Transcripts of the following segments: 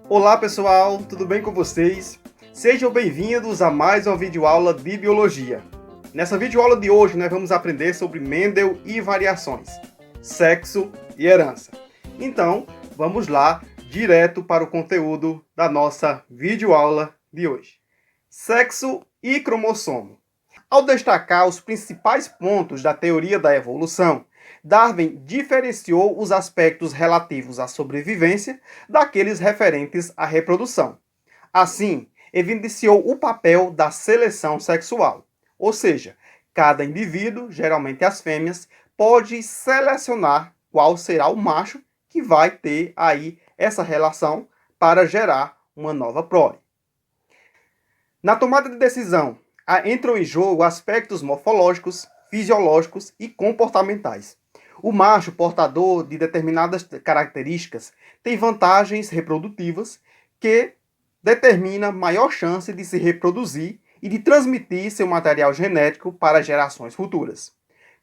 Olá pessoal, tudo bem com vocês? Sejam bem-vindos a mais uma videoaula de Biologia. Nessa videoaula de hoje nós vamos aprender sobre Mendel e variações, sexo e herança. Então, vamos lá, direto para o conteúdo da nossa videoaula de hoje. Sexo e cromossomo. Ao destacar os principais pontos da teoria da evolução, Darwin diferenciou os aspectos relativos à sobrevivência daqueles referentes à reprodução. Assim, evidenciou o papel da seleção sexual, ou seja, cada indivíduo, geralmente as fêmeas, pode selecionar qual será o macho que vai ter aí essa relação para gerar uma nova prole. Na tomada de decisão, entram em jogo aspectos morfológicos, fisiológicos e comportamentais. O macho portador de determinadas características tem vantagens reprodutivas que determina maior chance de se reproduzir e de transmitir seu material genético para gerações futuras.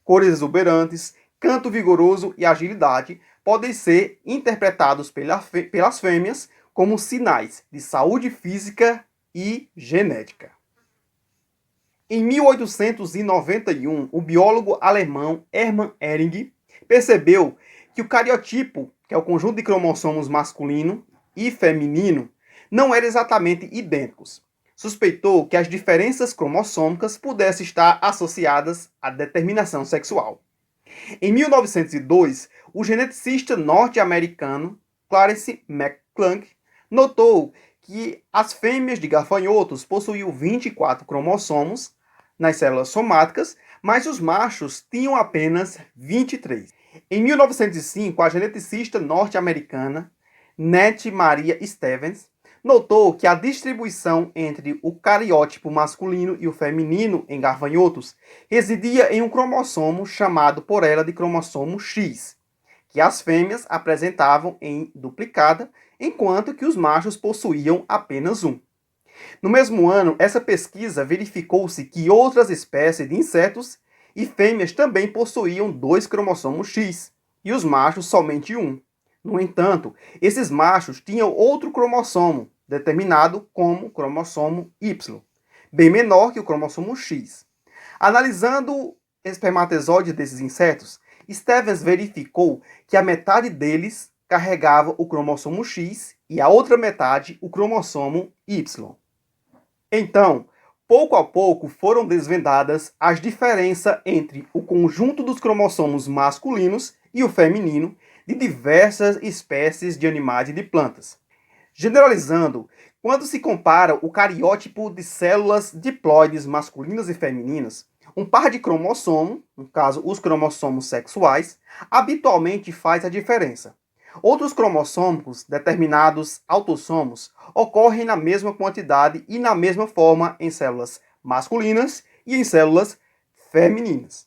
Cores exuberantes, canto vigoroso e agilidade podem ser interpretados pelas fêmeas como sinais de saúde física e genética. Em 1891, o biólogo alemão Hermann Ehring percebeu que o cariotipo, que é o conjunto de cromossomos masculino e feminino, não eram exatamente idênticos. Suspeitou que as diferenças cromossômicas pudessem estar associadas à determinação sexual. Em 1902, o geneticista norte-americano Clarence McClung notou que as fêmeas de gafanhotos possuíam 24 cromossomos nas células somáticas, mas os machos tinham apenas 23. Em 1905, a geneticista norte-americana Nettie Maria Stevens notou que a distribuição entre o cariótipo masculino e o feminino em gafanhotos residia em um cromossomo chamado por ela de cromossomo X, que as fêmeas apresentavam em duplicada, enquanto que os machos possuíam apenas um. No mesmo ano, essa pesquisa verificou-se que outras espécies de insetos e fêmeas também possuíam 2 cromossomos X, e os machos somente um. No entanto, esses machos tinham outro cromossomo, determinado como cromossomo Y, bem menor que o cromossomo X. Analisando o espermatozoide desses insetos, Stevens verificou que a metade deles carregava o cromossomo X e a outra metade o cromossomo Y. Então, pouco a pouco foram desvendadas as diferenças entre o conjunto dos cromossomos masculinos e o feminino de diversas espécies de animais e de plantas. Generalizando, quando se compara o cariótipo de células diploides masculinas e femininas, um par de cromossomo, no caso os cromossomos sexuais, habitualmente faz a diferença. Outros cromossomos, determinados autossomos, ocorrem na mesma quantidade e na mesma forma em células masculinas e em células femininas.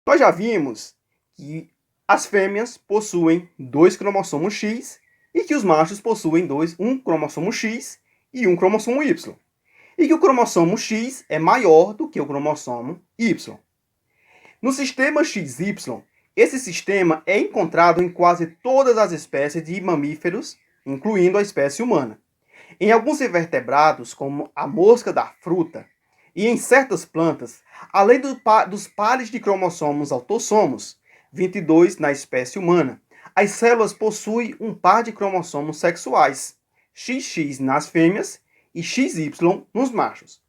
Nós já vimos que as fêmeas possuem 2 cromossomos X e que os machos possuem um cromossomo X e um cromossomo Y. E que o cromossomo X é maior do que o cromossomo Y. No sistema XY, esse sistema é encontrado em quase todas as espécies de mamíferos, incluindo a espécie humana. Em alguns invertebrados, como a mosca da fruta, e em certas plantas, além dos pares de cromossomos autossomos, 22 na espécie humana, as células possuem um par de cromossomos sexuais, XX nas fêmeas e XY nos machos.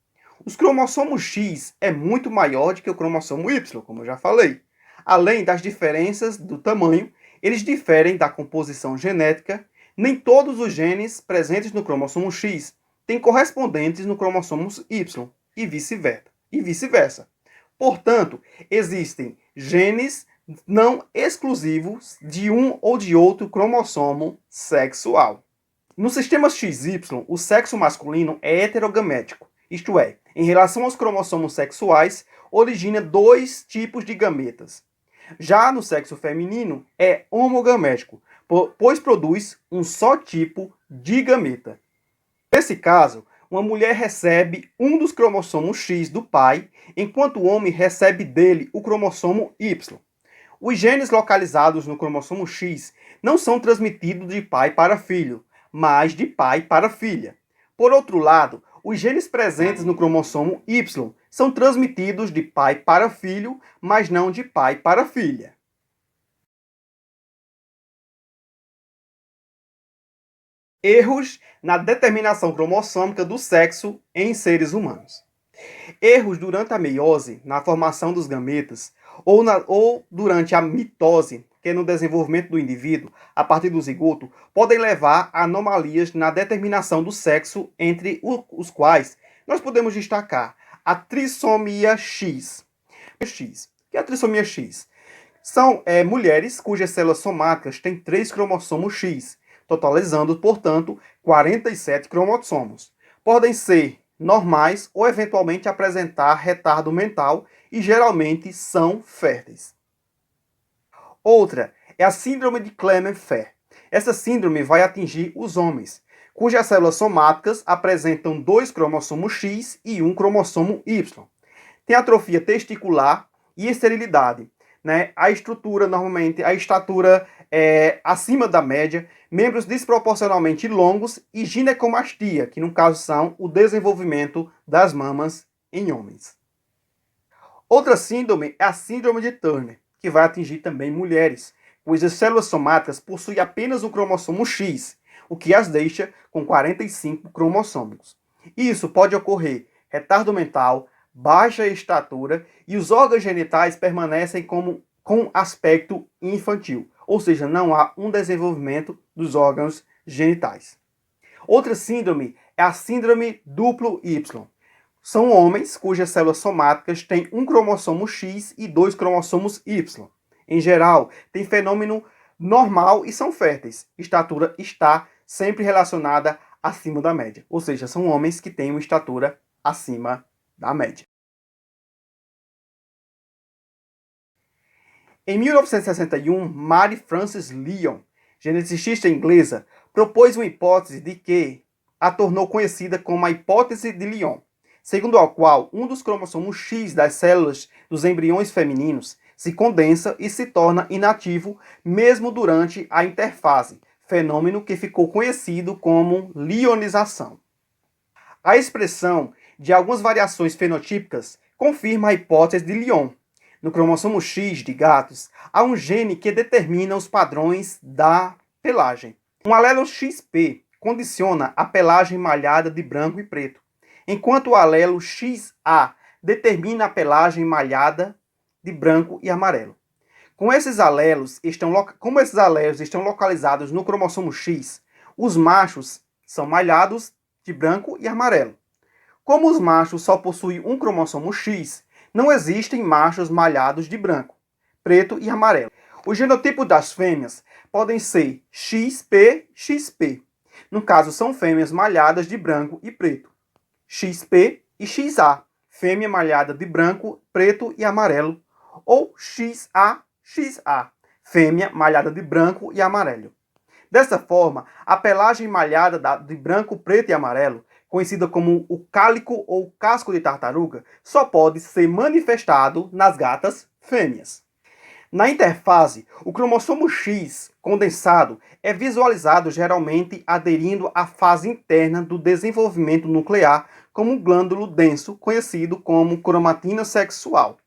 Os cromossomos X é muito maior do que o cromossomo Y, como eu já falei. Além das diferenças do tamanho, eles diferem da composição genética. Nem todos os genes presentes no cromossomo X têm correspondentes no cromossomo Y, e vice-versa. Portanto, existem genes não exclusivos de um ou de outro cromossomo sexual. No sistema XY, o sexo masculino é heterogamético, isto é, em relação aos cromossomos sexuais, origina 2 tipos de gametas. Já no sexo feminino, é homogamético, pois produz um só tipo de gameta. Nesse caso, uma mulher recebe um dos cromossomos X do pai, enquanto o homem recebe dele o cromossomo Y. Os genes localizados no cromossomo X não são transmitidos de pai para filho, mas de pai para filha. Por outro lado, os genes presentes no cromossomo Y são transmitidos de pai para filho, mas não de pai para filha. Erros na determinação cromossômica do sexo em seres humanos. Erros durante a meiose, na formação dos gametas, ou durante a mitose, que é no desenvolvimento do indivíduo, a partir do zigoto, podem levar a anomalias na determinação do sexo, entre os quais nós podemos destacar a trissomia X. O que é a trissomia X? São mulheres cujas células somáticas têm 3 cromossomos X, totalizando, portanto, 47 cromossomos. Podem ser normais ou eventualmente apresentar retardo mental e geralmente são férteis. Outra é a síndrome de Klinefelter. Essa síndrome vai atingir os homens, cujas células somáticas apresentam 2 cromossomos X e 1 cromossomo Y. Tem atrofia testicular e esterilidade. A estrutura, normalmente, a estatura acima da média, membros desproporcionalmente longos e ginecomastia, que no caso são o desenvolvimento das mamas em homens. Outra síndrome é a síndrome de Turner, que vai atingir também mulheres, cujas células somáticas possuem apenas um cromossomo X, o que as deixa com 45 cromossomos. Isso pode ocorrer retardo mental, baixa estatura e os órgãos genitais permanecem com aspecto infantil, ou seja, não há um desenvolvimento dos órgãos genitais. Outra síndrome é a síndrome duplo Y. São homens cujas células somáticas têm um cromossomo X e 2 cromossomos Y. Em geral, tem fenômeno normal e são férteis. Estatura está sempre relacionada acima da média, ou seja, são homens que têm uma estatura acima da média. Em 1961, Mary Frances Lyon, geneticista inglesa, propôs uma hipótese de que a tornou conhecida como a hipótese de Lyon, segundo a qual um dos cromossomos X das células dos embriões femininos se condensa e se torna inativo mesmo durante a interfase, fenômeno que ficou conhecido como lionização. A expressão de algumas variações fenotípicas confirma a hipótese de Lyon. No cromossomo X de gatos, há um gene que determina os padrões da pelagem. Um alelo XP condiciona a pelagem malhada de branco e preto, enquanto o alelo XA determina a pelagem malhada de branco e amarelo. Como esses alelos estão localizados no cromossomo X, os machos são malhados de branco e amarelo. Como os machos só possuem um cromossomo X, não existem machos malhados de branco, preto e amarelo. Os genotipos das fêmeas podem ser XP, XP. No caso, são fêmeas malhadas de branco e preto. XP e XA, fêmea malhada de branco, preto e amarelo. Ou XA, XA, fêmea malhada de branco e amarelo. Dessa forma, a pelagem malhada de branco, preto e amarelo, conhecida como o cálico ou casco de tartaruga, só pode ser manifestado nas gatas fêmeas. Na interfase, o cromossomo X condensado é visualizado geralmente aderindo à fase interna do desenvolvimento nuclear como um glândulo denso, conhecido como cromatina sexual.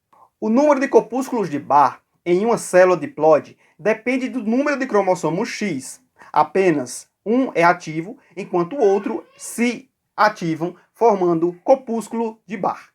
O número de corpúsculos de Barr em uma célula diploide depende do número de cromossomos X. Apenas um é ativo, enquanto o outro se ativam, formando corpúsculo de Barr.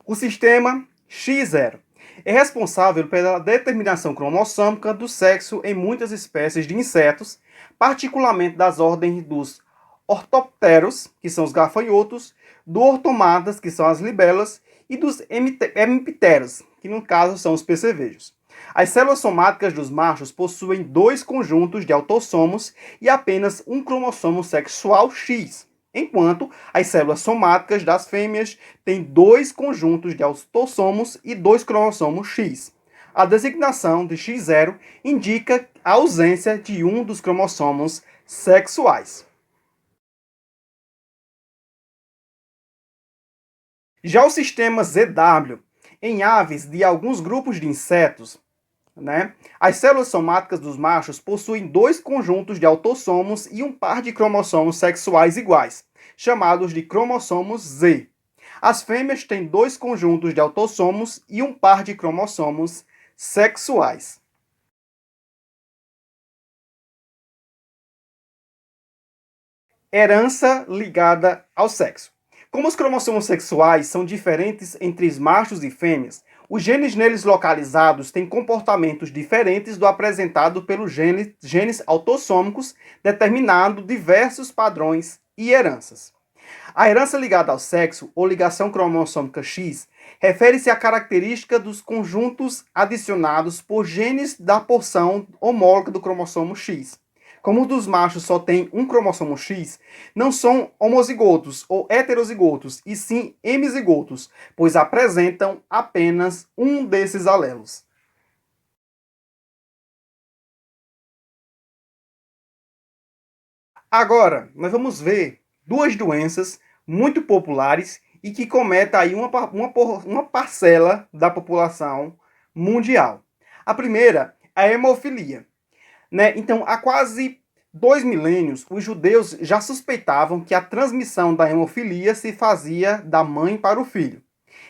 O sistema X0 é responsável pela determinação cromossômica do sexo em muitas espécies de insetos, particularmente das ordens dos ortopteros, que são os gafanhotos, do ortomatas, que são as libelas, e dos hemipteros, que no caso são os percevejos. As células somáticas dos machos possuem 2 conjuntos de autossomos e apenas um cromossomo sexual X, enquanto as células somáticas das fêmeas têm 2 conjuntos de autossomos e 2 cromossomos X. A designação de X0 indica a ausência de um dos cromossomos sexuais. Já o sistema ZW, em aves de alguns grupos de insetos, né, as células somáticas dos machos possuem dois conjuntos de autossomos e um par de cromossomos sexuais iguais, chamados de cromossomos Z. As fêmeas têm dois conjuntos de autossomos e um par de cromossomos sexuais. Herança ligada ao sexo. Como os cromossomos sexuais são diferentes entre os machos e fêmeas, os genes neles localizados têm comportamentos diferentes do apresentado pelos genes autossômicos, determinando diversos padrões e heranças. A herança ligada ao sexo, ou ligação cromossômica X, refere-se à característica dos conjuntos adicionados por genes da porção homóloga do cromossomo X. Como os dos machos só têm um cromossomo X, não são homozigotos ou heterozigotos, e sim hemizigotos, pois apresentam apenas um desses alelos. Agora, nós vamos ver duas doenças muito populares e que cometem aí uma parcela da população mundial. A primeira é a hemofilia. Né? Então, há quase 2 milênios, os judeus já suspeitavam que a transmissão da hemofilia se fazia da mãe para o filho.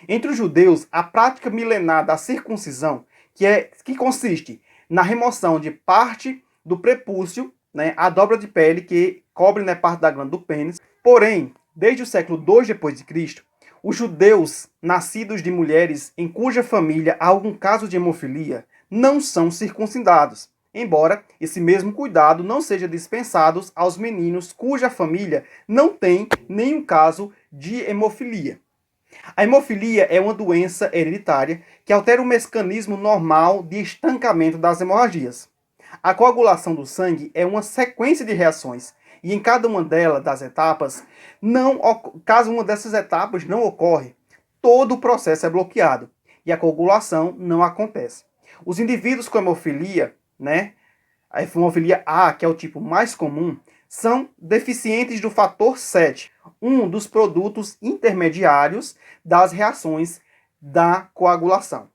Entre os judeus, a prática milenar da circuncisão, que consiste na remoção de parte do prepúcio, né, a dobra de pele que cobre, né, parte da glândula do pênis. Porém, desde o século II depois de Cristo, os judeus nascidos de mulheres em cuja família há algum caso de hemofilia não são circuncidados, embora esse mesmo cuidado não seja dispensado aos meninos cuja família não tem nenhum caso de hemofilia. A hemofilia é uma doença hereditária que altera o mecanismo normal de estancamento das hemorragias. A coagulação do sangue é uma sequência de reações, e em cada uma das etapas, caso uma dessas etapas não ocorre, todo o processo é bloqueado e a coagulação não acontece. Os indivíduos com hemofilia, né, a hemofilia A, que é o tipo mais comum, são deficientes do fator 7, um dos produtos intermediários das reações da coagulação.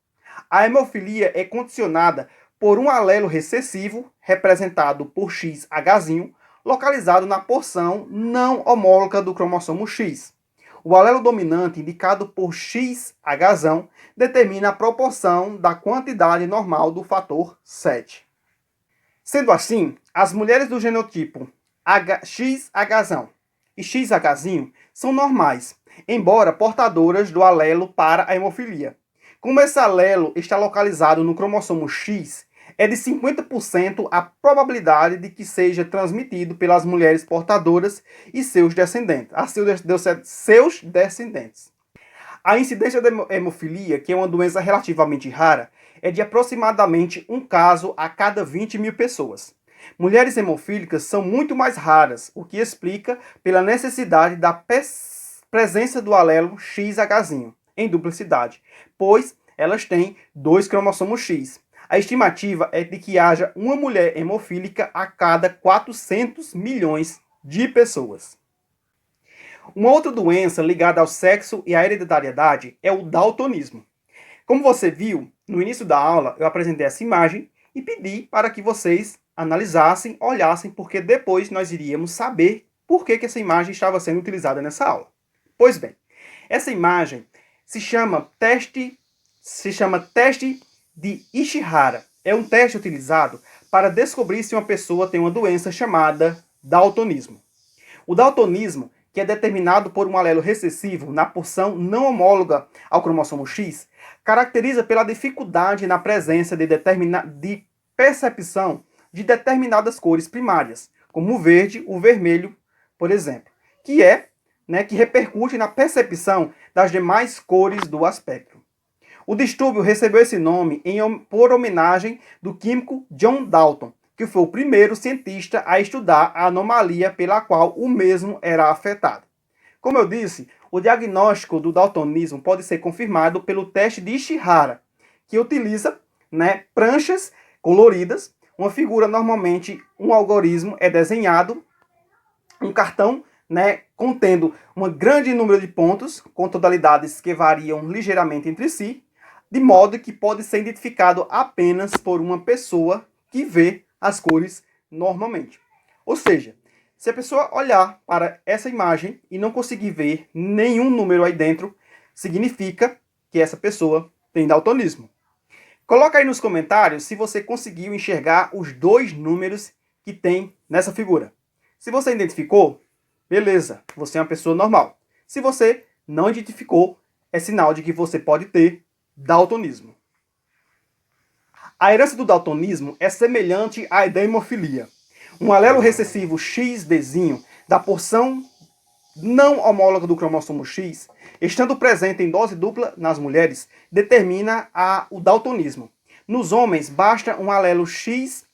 A hemofilia é condicionada por um alelo recessivo, representado por XH, localizado na porção não homóloga do cromossomo X. O alelo dominante, indicado por XH, determina a proporção da quantidade normal do fator 7. Sendo assim, as mulheres do genotipo XH e XH são normais, embora portadoras do alelo para a hemofilia. Como esse alelo está localizado no cromossomo X, é de 50% a probabilidade de que seja transmitido pelas mulheres portadoras e seus descendentes. A incidência da hemofilia, que é uma doença relativamente rara, é de aproximadamente um caso a cada 20 mil pessoas. Mulheres hemofílicas são muito mais raras, o que explica pela necessidade da presença do alelo XH em duplicidade, pois elas têm dois cromossomos X. A estimativa é de que haja uma mulher hemofílica a cada 400 milhões de pessoas. Uma outra doença ligada ao sexo e à hereditariedade é o daltonismo. Como você viu, no início da aula eu apresentei essa imagem e pedi para que vocês analisassem, olhassem, porque depois nós iríamos saber por que essa imagem estava sendo utilizada nessa aula. Pois bem, essa imagem se chama teste de Ishihara. É um teste utilizado para descobrir se uma pessoa tem uma doença chamada daltonismo. O daltonismo, que é determinado por um alelo recessivo na porção não homóloga ao cromossomo X, caracteriza pela dificuldade na presença de percepção de determinadas cores primárias, como o verde, o vermelho, por exemplo, que repercute na percepção das demais cores do espectro. O distúrbio recebeu esse nome por homenagem do químico John Dalton, que foi o primeiro cientista a estudar a anomalia pela qual o mesmo era afetado. Como eu disse, o diagnóstico do daltonismo pode ser confirmado pelo teste de Ishihara, que utiliza, pranchas coloridas, uma figura normalmente, um algoritmo é desenhado, um cartão né, contendo um grande número de pontos, com tonalidades que variam ligeiramente entre si, de modo que pode ser identificado apenas por uma pessoa que vê as cores normalmente. Ou seja, se a pessoa olhar para essa imagem e não conseguir ver nenhum número aí dentro, significa que essa pessoa tem daltonismo. Coloca aí nos comentários se você conseguiu enxergar os dois números que tem nessa figura. Se você identificou, beleza, você é uma pessoa normal. Se você não identificou, é sinal de que você pode ter daltonismo. A herança do daltonismo é semelhante à da hemofilia. Um alelo recessivo XDzinho da porção não homóloga do cromossomo X, estando presente em dose dupla nas mulheres, determina o daltonismo. Nos homens, basta um alelo XDzinho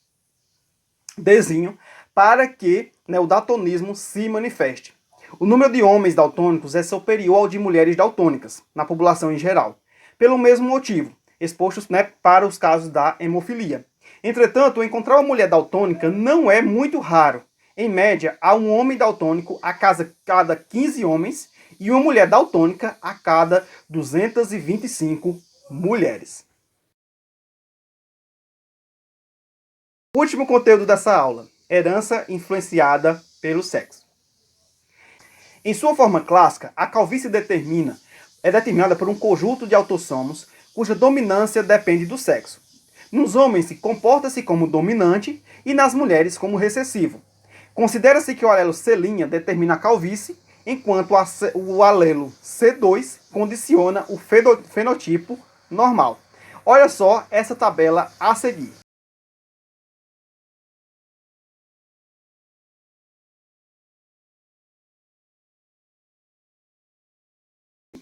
para que o daltonismo se manifeste. O número de homens daltônicos é superior ao de mulheres daltônicas, na população em geral, pelo mesmo motivo, expostos para os casos da hemofilia. Entretanto, encontrar uma mulher daltônica não é muito raro. Em média, há um homem daltônico a cada 15 homens e uma mulher daltônica a cada 225 mulheres. Último conteúdo dessa aula: herança influenciada pelo sexo. Em sua forma clássica, a calvície é determinada por um conjunto de autossomos cuja dominância depende do sexo. Nos homens, comporta-se como dominante e nas mulheres como recessivo. Considera-se que o alelo C' determina a calvície, enquanto o alelo C2 condiciona o fenotipo normal. Olha só essa tabela a seguir.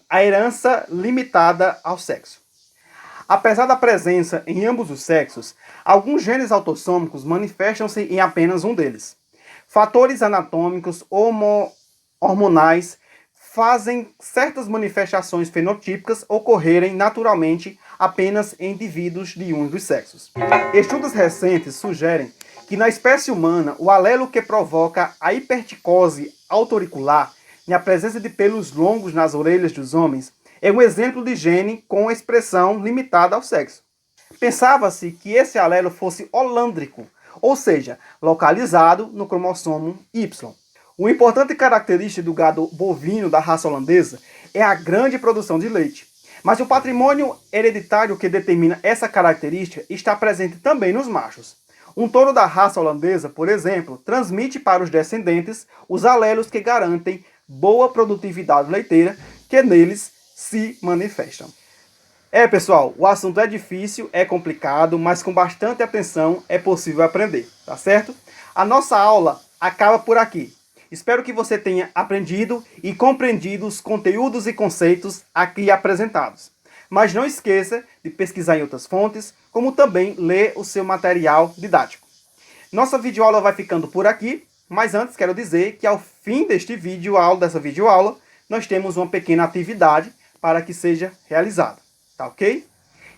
A herança limitada ao sexo. Apesar da presença em ambos os sexos, alguns genes autossômicos manifestam-se em apenas um deles. Fatores anatômicos ou hormonais fazem certas manifestações fenotípicas ocorrerem naturalmente apenas em indivíduos de um dos sexos. Estudos recentes sugerem que na espécie humana, o alelo que provoca a hiperticose autoauricular e a presença de pelos longos nas orelhas dos homens é um exemplo de gene com expressão limitada ao sexo. Pensava-se que esse alelo fosse holândrico, ou seja, localizado no cromossomo Y. Uma importante característica do gado bovino da raça holandesa é a grande produção de leite. Mas o patrimônio hereditário que determina essa característica está presente também nos machos. Um touro da raça holandesa, por exemplo, transmite para os descendentes os alelos que garantem boa produtividade leiteira que neles se manifestam. Pessoal, o assunto é difícil, é complicado, mas com bastante atenção é possível aprender, tá certo? A nossa aula acaba por aqui. Espero que você tenha aprendido e compreendido os conteúdos e conceitos aqui apresentados. Mas não esqueça de pesquisar em outras fontes, como também ler o seu material didático. Nossa videoaula vai ficando por aqui, mas antes quero dizer que ao fim desta videoaula, nós temos uma pequena atividade para que seja realizada. Tá ok?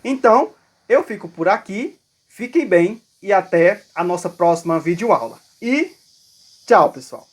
Então, eu fico por aqui, fiquem bem e até a nossa próxima videoaula. E tchau, pessoal!